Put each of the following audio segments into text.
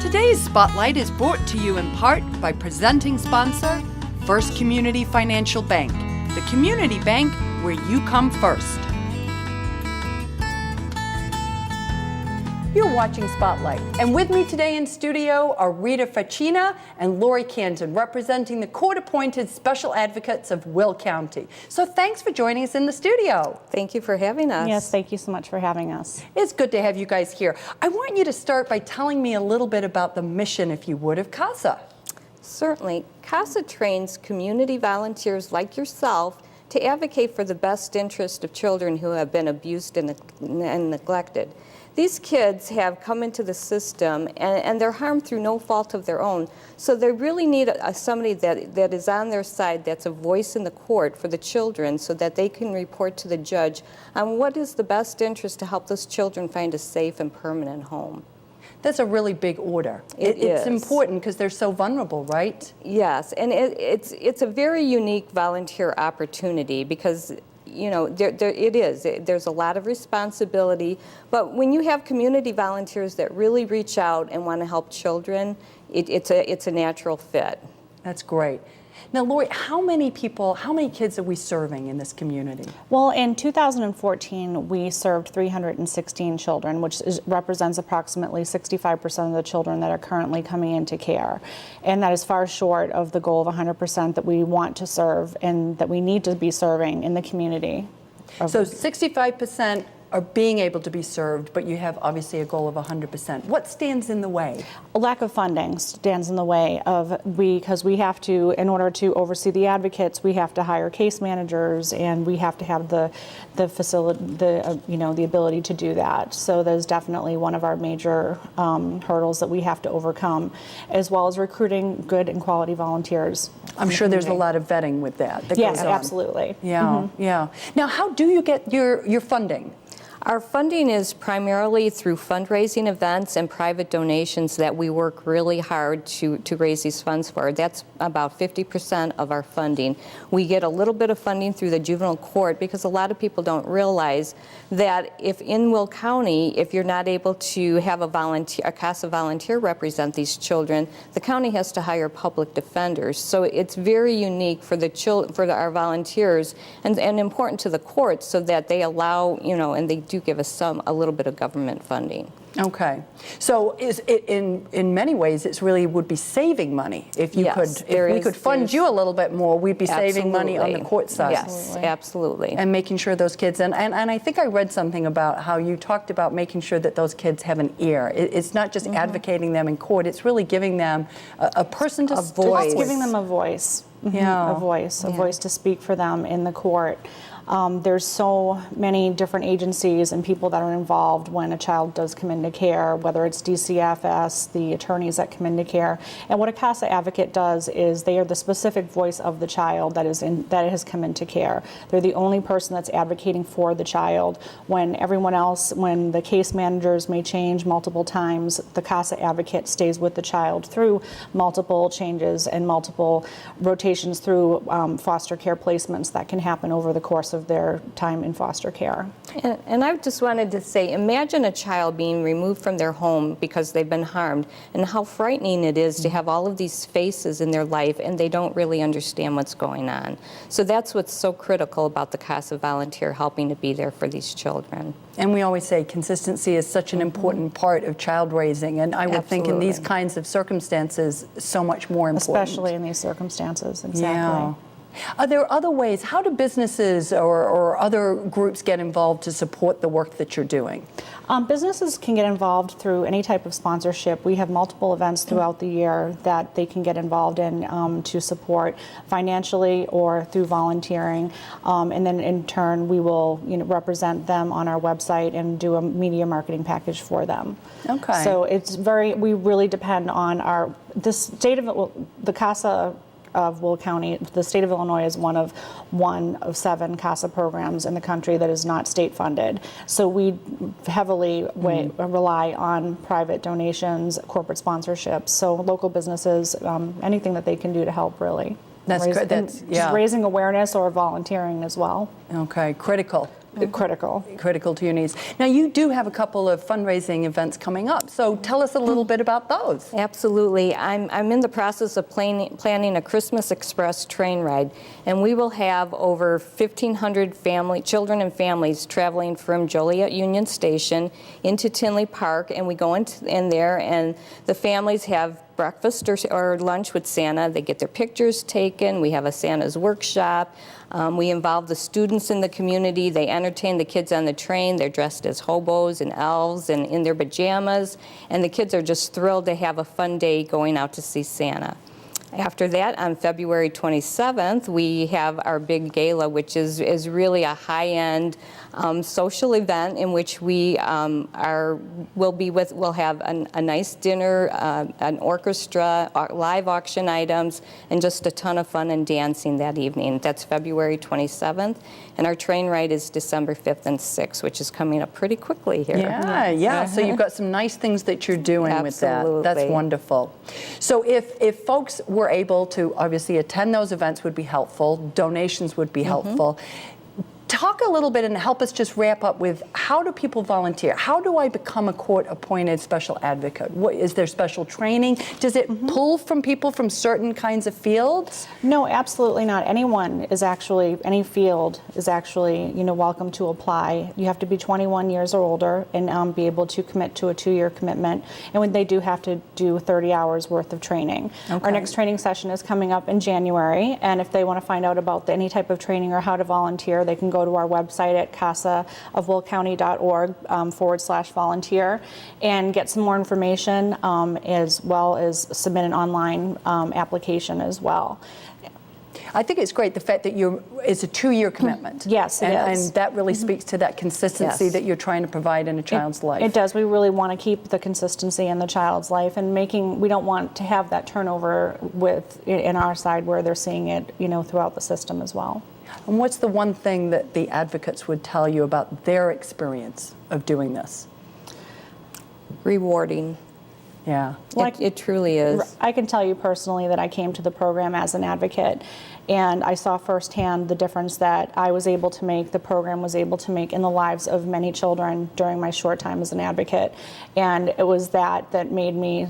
Today's Spotlight is brought to you in part by presenting sponsor, First Community Financial Bank, the community bank where you come first. You're watching Spotlight, and with me today in studio are Rita Facina and Lori Canton, representing the court-appointed special advocates of Will County. So thanks for joining us in the studio. Thank you for having us. Yes, thank you so much for having us. It's good to have you guys here. I want you to start by telling me a little bit about the mission, if you would, of Casa. Certainly. Casa trains community volunteers like yourself to advocate for the best interest of children who have been abused and neglected. These kids have come into the system and they're harmed through no fault of their own. So they really need somebody that is on their side, that's a voice in the court for the children, so that they can report to the judge on what is the best interest to help those children find a safe and permanent home. That's a really big order. It's important because they're so vulnerable, right? Yes, and it's a very unique volunteer opportunity because you know, there's a lot of responsibility, but when you have community volunteers that really reach out and want to help children, it's a natural fit. That's great. Now, Lori, how many kids are we serving in this community? Well, in 2014, we served 316 children, which represents approximately 65% of the children that are currently coming into care. And that is far short of the goal of 100% that we want to serve and that we need to be serving in the community. So 65% are being able to be served, but you have obviously a goal of 100%. What stands in the way? A lack of funding stands in the way because we have to, in order to oversee the advocates, we have to hire case managers and we have to have the facility, the ability to do that. So there's definitely one of our major hurdles that we have to overcome, as well as recruiting good and quality volunteers. I'm sure there's a lot of vetting with that. Yes, absolutely. Yeah, yeah. Now, how do you get your funding? Our funding is primarily through fundraising events and private donations that we work really hard to raise these funds for. That's about 50% of our funding. We get a little bit of funding through the juvenile court because a lot of people don't realize that if in Will County, if you're not able to have a Casa volunteer represent these children, the county has to hire public defenders. So it's very unique for our volunteers and important to the courts so that they allow, and they do give us a little bit of government funding. Okay, so is it in many ways it's really would be saving money if you we could fund you a little bit more, we'd be saving money on the court side. Yes, absolutely. And making sure those kids and I think I read something about how you talked about making sure that those kids have an ear. It's not just advocating them in court; it's really giving them a person to voice, giving them a voice. Yeah, a voice to speak for them in the court. There's so many different agencies and people that are involved when a child does come into care, whether it's DCFS, the attorneys that come into care. And what a Casa advocate does is they are the specific voice of the child that has come into care. They're the only person that's advocating for the child. When the case managers may change multiple times, the Casa advocate stays with the child through multiple changes and multiple rotations through foster care placements that can happen over the course of their time in foster care. And I just wanted to say, imagine a child being removed from their home because they've been harmed, and how frightening it is to have all of these faces in their life and they don't really understand what's going on. So that's what's so critical about the Casa volunteer helping to be there for these children. And we always say consistency is such an important part of child raising, and I would think in these kinds of circumstances so much more important. Especially in these circumstances, exactly. Yeah. Are there other ways? How do businesses or other groups get involved to support the work that you're doing? Businesses can get involved through any type of sponsorship. We have multiple events throughout the year that they can get involved in to support financially or through volunteering. And then in turn, we will represent them on our website and do a media marketing package for them. Okay. So we really depend on the Casa of Will County. The state of Illinois is one of 7 Casa programs in the country that is not state funded. So we heavily rely on private donations, corporate sponsorships, so local businesses, anything that they can do to help really. That's good. Just raising awareness or volunteering as well. Okay, critical. critical. Critical to your needs. Now, you do have a couple of fundraising events coming up, so tell us a little bit about those. Absolutely. I'm in the process of planning a Christmas Express train ride, and we will have over 1,500 children and families traveling from Joliet Union Station into Tinley Park, and we go in there, and the families have breakfast or lunch with Santa. They get their pictures taken. We have a Santa's workshop. We involve the students in the community. They entertain the kids on the train. They're dressed as hobos and elves and in their pajamas. And the kids are just thrilled to have a fun day going out to see Santa. After that, on February 27th, we have our big gala, which is really a high-end social event in which we'll have a nice dinner, an orchestra, live auction items, and just a ton of fun and dancing that evening. That's February 27th, and our train ride is December 5th and 6th, which is coming up pretty quickly here. Yeah. So you've got some nice things that you're doing with that. That's wonderful. So if folks were able to obviously attend those events would be helpful, donations would be helpful. Talk a little bit and help us just wrap up with how do people volunteer? How do I become a court-appointed special advocate? Is there special training? Does it pull from people from certain kinds of fields? No, absolutely not. Any field is actually, welcome to apply. You have to be 21 years or older and be able to commit to a 2-year commitment. And when they do have to do 30 hours worth of training. Okay. Our next training session is coming up in January, and if they want to find out about any type of training or how to volunteer, they can go to our website at casaofwillcounty.org/volunteer and get some more information, as well as submit an online application as well. I think it's great the fact that it's a 2-year commitment. Yes, it is. And that really speaks to that consistency that you're trying to provide in a child's life. It does. We really want to keep the consistency in the child's life, and we don't want to have that turnover in our side where they're seeing it, throughout the system as well. And what's the one thing that the advocates would tell you about their experience of doing this? Rewarding. Yeah. It truly is. I can tell you personally that I came to the program as an advocate, and I saw firsthand the difference that I was able to make, the program was able to make in the lives of many children during my short time as an advocate. And it was that made me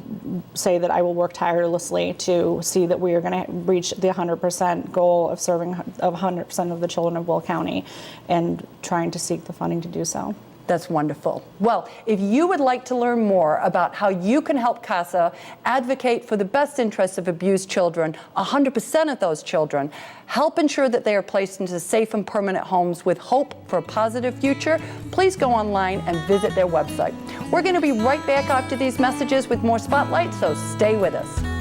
say that I will work tirelessly to see that we are going to reach the 100% goal of serving 100% of the children of Will County, and trying to seek the funding to do so. That's wonderful. Well, if you would like to learn more about how you can help Casa advocate for the best interests of abused children, 100% of those children, help ensure that they are placed into safe and permanent homes with hope for a positive future, please go online and visit their website. We're going to be right back after these messages with more Spotlight, so stay with us.